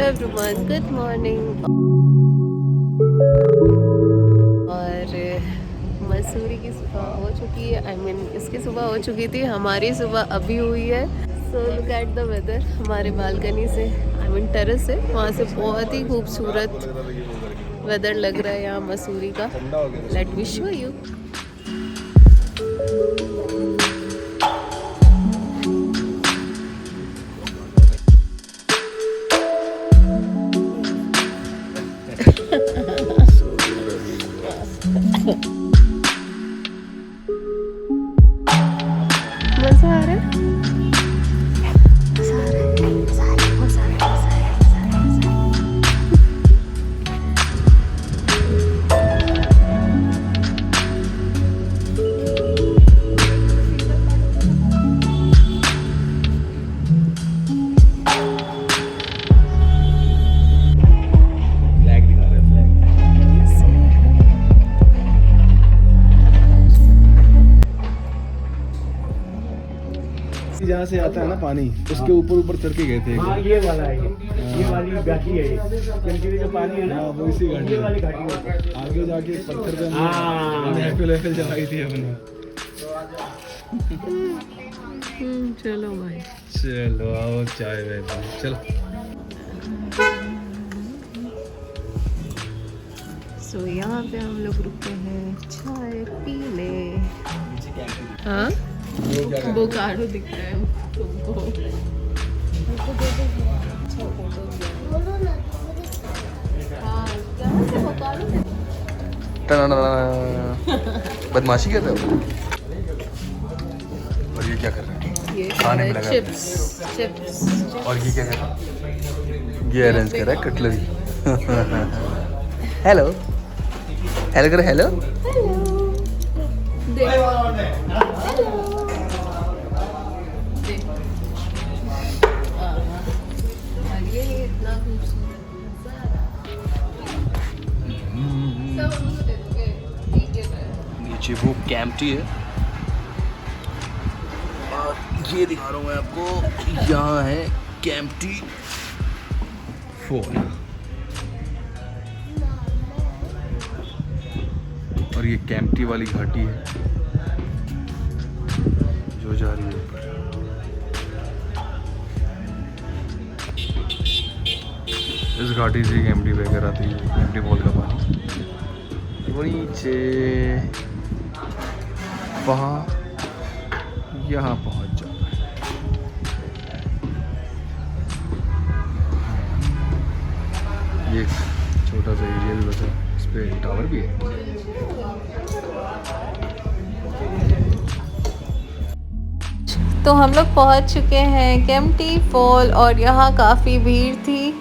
Everyone, good morning. और मसूरी की सुबह हो चुकी है, आई मीन इसकी सुबह हो चुकी थी, हमारी सुबह अभी हुई है। So look at the weather. हमारे बालकनी से, आई मीन टेरेस से, वहाँ से बहुत ही खूबसूरत वेदर लग रहा है यहाँ मसूरी का। Let me show you. मजा आ रहा है। जहाँ से आता है ना पानी, उसके ऊपर ऊपर चढ़ के गए थे। हाँ, ये वाला है, ये वाली घाटी है, क्योंकि जो पानी है ना वो इसी घाटी वाली घाटी है। आगे जाके पत्थर पे एफएल जलाई थी हमने। चलो भाई, चलो आओ चाय वैसे चलो। सो यहाँ पे हम लोग रुके हैं चाय पीने। हाँ, बोकारो दिख रहा है तुमको। बदमाशी कर रहे हो। और ये क्या कर रहे हैं? ये खाने में लगा है। चिप्स। और ये क्या कर रहा है? ये अरेंज कर रहा है कटलरी। हेलो हेलो करो। हेलो नीचे वो कैंप टी है और ये दिखा रहा हूँ मैं आपको। यहाँ है कैंप टी फोन और ये कैंप टी वाली घाटी है जो जा रही है ऊपर। इस घाटी से कैंप टी बहकर आती है, कैंप टी फॉल का पानी वो नीचे वहाँ यहाँ पहुँच जाता है। ये छोटा सा एरिया भी बचा, इस पे टावर भी है। तो हम लोग पहुंच चुके हैं केम्प्टी फॉल और यहाँ काफ़ी भीड़ थी।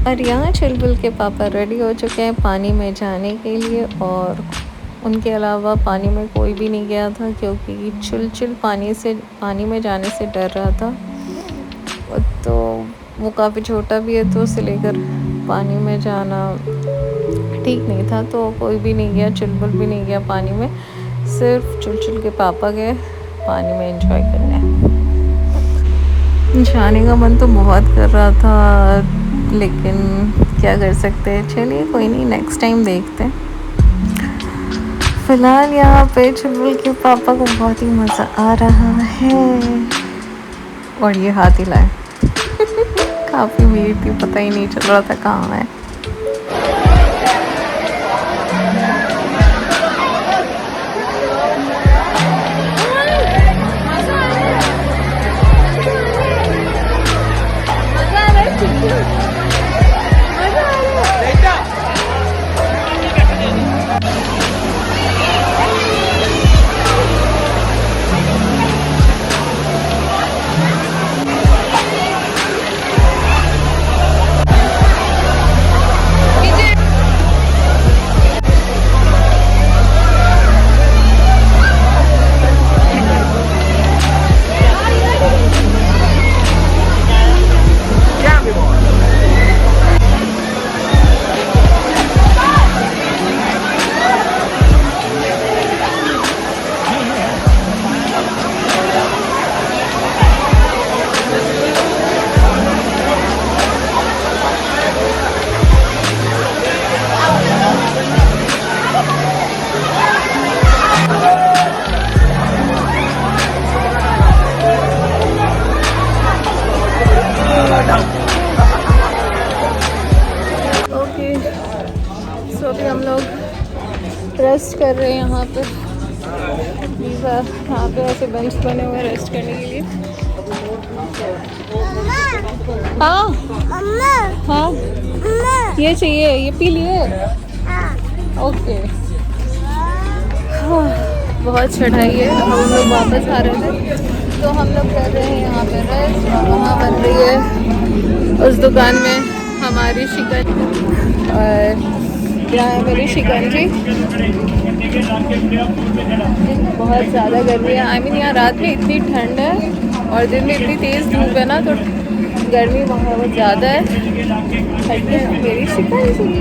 और यहाँ चुलबुल के पापा रेडी हो चुके हैं पानी में जाने के लिए, और उनके अलावा पानी में कोई भी नहीं गया था क्योंकि चुलचुल पानी में जाने से डर रहा था। तो वो काफ़ी छोटा भी है, तो उसे लेकर पानी में जाना ठीक नहीं था, तो कोई भी नहीं गया, चुलबुल भी नहीं गया पानी में। सिर्फ चुलचुल के पापा गए पानी में एंजॉय करने। जाने का मन तो बहुत कर रहा था, लेकिन क्या कर सकते हैं। चलिए कोई नहीं, नेक्स्ट टाइम देखते हैं। फिलहाल यहाँ पे चुलबुल के पापा को बहुत ही मज़ा आ रहा है। और ये हाथी लाए। काफ़ी भीड़ थी, पता ही नहीं चल रहा था कहाँ है। सो अभी हम लोग रेस्ट कर रहे हैं यहाँ पे। यहाँ पे ऐसे बेंच बने हुए हैं रेस्ट करने के लिए। हाँ हाँ ये चाहिए, ये पी लिए। ओके बहुत चढ़ाई है। हम लोग वापस आ रहे थे तो हम लोग कर रहे हैं यहाँ पे रेस्ट। वहाँ बन रही है उस दुकान में हमारी शिकन और यहाँ है मेरी शिकंजी। बहुत ज़्यादा गर्मी है। आई मीन यहाँ रात में इतनी ठंड है और दिन में इतनी तेज़ धूप है ना, तो गर्मी बहुत ज़्यादा है। मेरी शिकंजी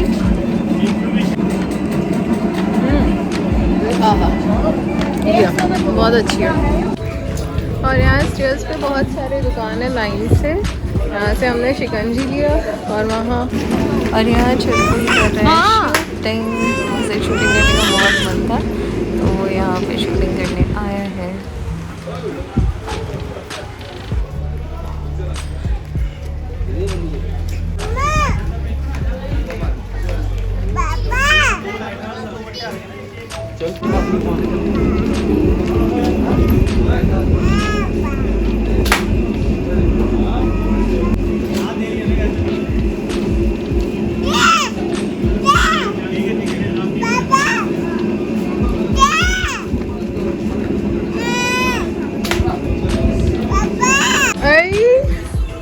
बहुत अच्छी है। और यहाँ स्टेयर्स पे बहुत सारे दुकान है लाइन से। यहाँ से हमने शिकंजी लिया और वहाँ और यहाँ शूटिंग कर रहे हैं। शूटिंग करने का बहुत मन था तो वो यहाँ पे शूटिंग करने आया है।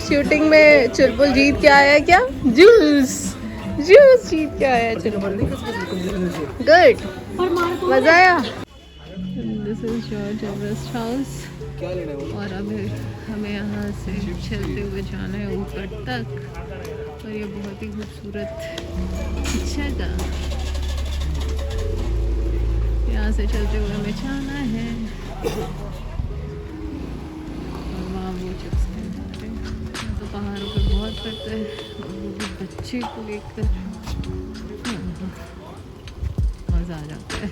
शूटिंग में चुलबुल जीत के आया क्या? जूस जीत के आया चुलबुल। गुड, मजा आया। This is George Everest house और अभी हमें यहाँ से चलते हुए जाना है ऊपर तक। और ये बहुत ही खूबसूरत जगह, यहाँ से चलते हुए हमें जाना है। और वहाँ वो चिप्स तो पहाड़ों पे बहुत पड़ता है और वो भी बच्चे को लेकर मज़ा आ जाता है।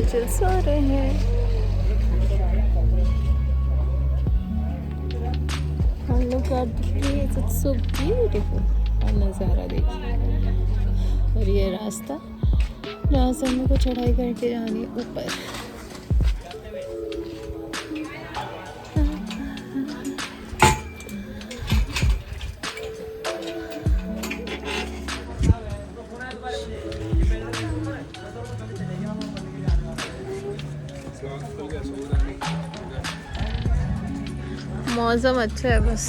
चल सो रहे हैं। हम लोग का सो ब्यूटीफुल और नज़ारा देखिए। और ये रास्ता जहाँ से हम लोग को चढ़ाई करके जानी है ऊपर। मौसम अच्छा है बस।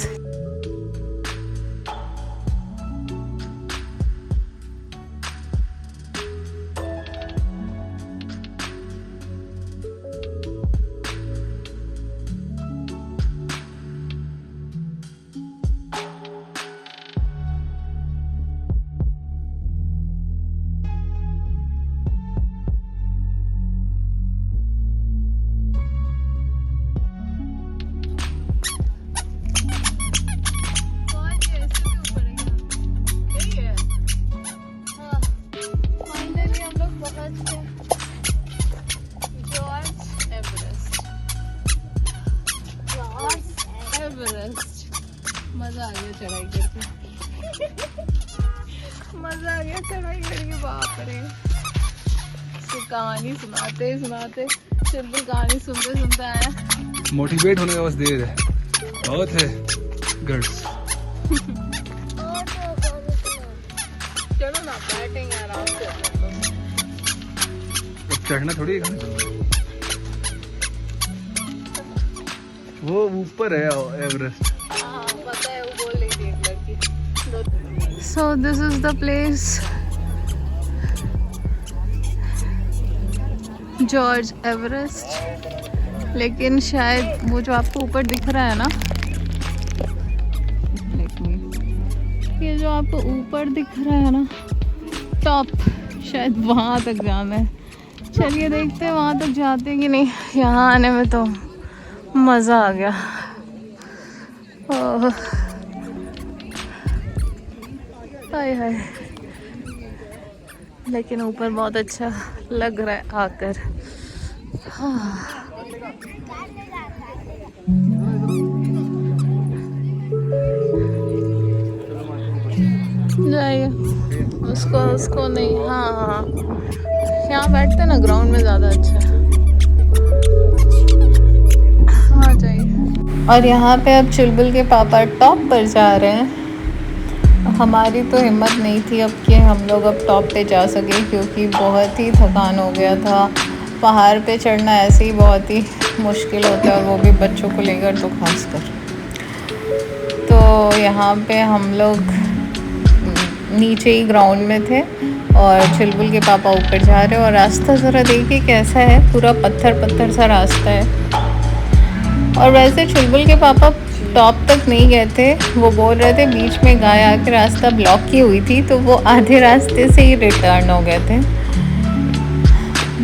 मजा आ गया चढ़ाई करके। मजा आ गया चढ़ाई करके। बाप रे, कहानी सुनाते सुनाते चुलबुल कहानी सुनते सुनते आया। मोटिवेट होने का बस देर है, बहुत है गर्ल्स। चलो ना बैठेंगे आराम से। चढ़ना थोड़ी है, वो ऊपर है एवरेस्ट। हाँ पता है, वो बोल रही थी एक लड़की। So this is the place, George Everest. लेकिन शायद वो जो आपको ऊपर दिख रहा है ना, ये जो आपको ऊपर दिख रहा है ना टॉप, शायद वहाँ तक जाना है। चलिए देखते हैं वहाँ तक जाते हैं कि नहीं। यहाँ आने में तो मज़ा आ गया। ओह हाय हाय, लेकिन ऊपर बहुत अच्छा लग रहा है आकर। हाँ। जाइए उसको नहीं। हाँ हाँ, यहाँ बैठते ना ग्राउंड में ज़्यादा अच्छा है। हाँ जाइए। और यहाँ पे अब चुलबुल के पापा टॉप पर जा रहे हैं। हमारी तो हिम्मत नहीं थी अब कि हम लोग अब टॉप पे जा सके, क्योंकि बहुत ही थकान हो गया था। पहाड़ पे चढ़ना ऐसे ही बहुत ही मुश्किल होता है, और वो भी बच्चों को लेकर तो खासकर। तो यहाँ पे हम लोग नीचे ही ग्राउंड में थे और चुलबुल के पापा ऊपर जा रहे हैं। और रास्ता ज़रा देखिए कैसा है, पूरा पत्थर पत्थर सा रास्ता है। और वैसे चुलबुल के पापा टॉप तक नहीं गए थे, वो बोल रहे थे बीच में गाय आके रास्ता ब्लॉक की हुई थी, तो वो आधे रास्ते से ही रिटर्न हो गए थे।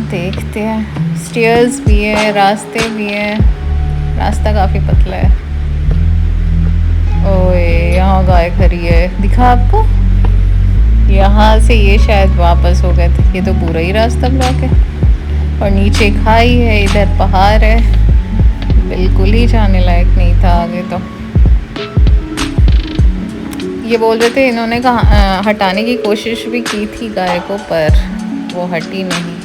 देखते हैं, स्टेयर्स भी है, रास्ते भी हैं, रास्ता काफ़ी पतला है। ओए यहाँ गाय खड़ी है, दिखा आपको? यहाँ से ये शायद वापस हो गए थे। ये तो पूरा ही रास्ता ब्लॉक है, और नीचे खाई है, इधर पहाड़ है, बिल्कुल ही जाने लायक नहीं था आगे। तो ये बोल रहे थे इन्होंने कहा हटाने की कोशिश भी की थी गाय को, पर वो हटी नहीं।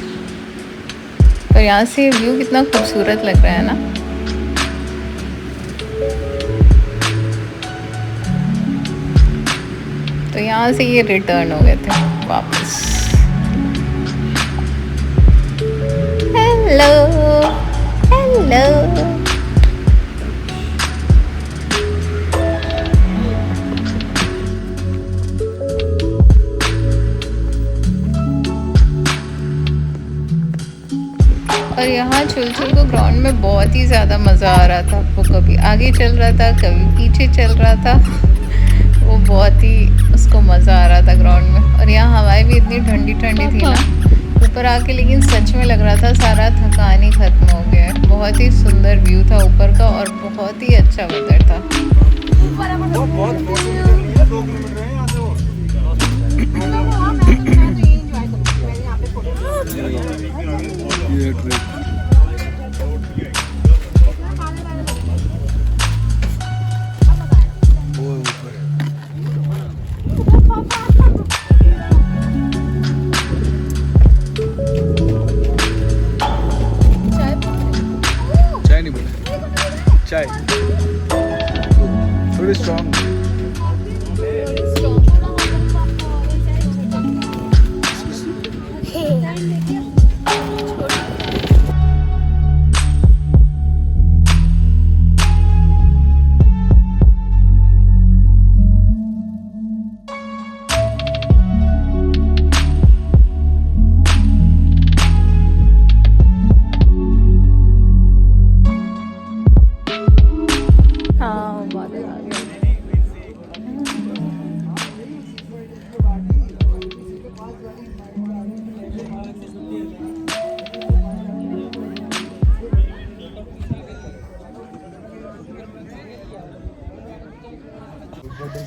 पर यहाँ से व्यू कितना खूबसूरत लग रहा है ना। तो यहाँ से ये रिटर्न हो गए थे वापस। Hello hello. और यहाँ चुलचुल को ग्राउंड में बहुत ही ज़्यादा मज़ा आ रहा था। वो कभी आगे चल रहा था, कभी पीछे चल रहा था। वो बहुत ही उसको मज़ा आ रहा था ग्राउंड में। और यहाँ हवाएं भी इतनी ठंडी ठंडी थी ना ऊपर आके, लेकिन सच में लग रहा था सारा थकान ही ख़त्म हो गया है। बहुत ही सुंदर व्यू था ऊपर का, और बहुत ही अच्छा वेदर था। चाय नहीं बोले, चाय थोड़ी स्ट्रॉन्ग।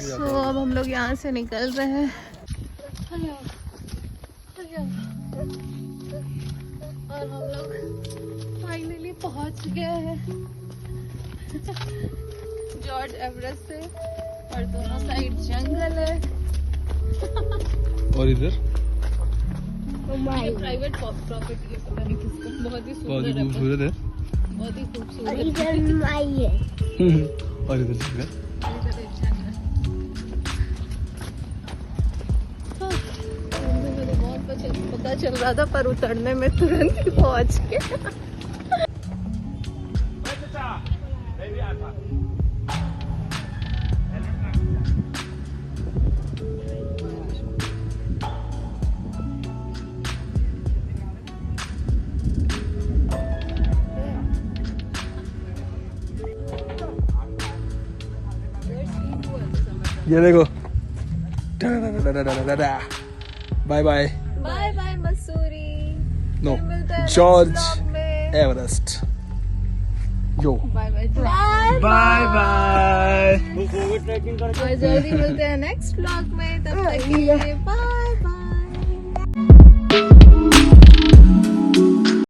तो अब हम लोग यहाँ से निकल रहे हैं। और हम लोग फाइनली पहुँच गए हैं जॉर्ज एवरेस्ट से। और दोनों साइड जंगल है। और इधर प्राइवेट प्रॉपर्टी है, पता नहीं किसका। बहुत ही खूबसूरत है, बहुत ही खूबसूरत। इधर माई है। और इधर जंगल। पता चल रहा था, पर उतरने में तुरंत ही पहुंच गए। ये देखो bye bye. Bye bye Mussoorie. No, फिर मिलते हैं जॉर्ज next vlog में. Everest. Yo. Bye bye. Bye bye. Trekking कर और जल्दी मिलते हैं नेक्स्ट व्लॉग में. तब तक के लिए बाय.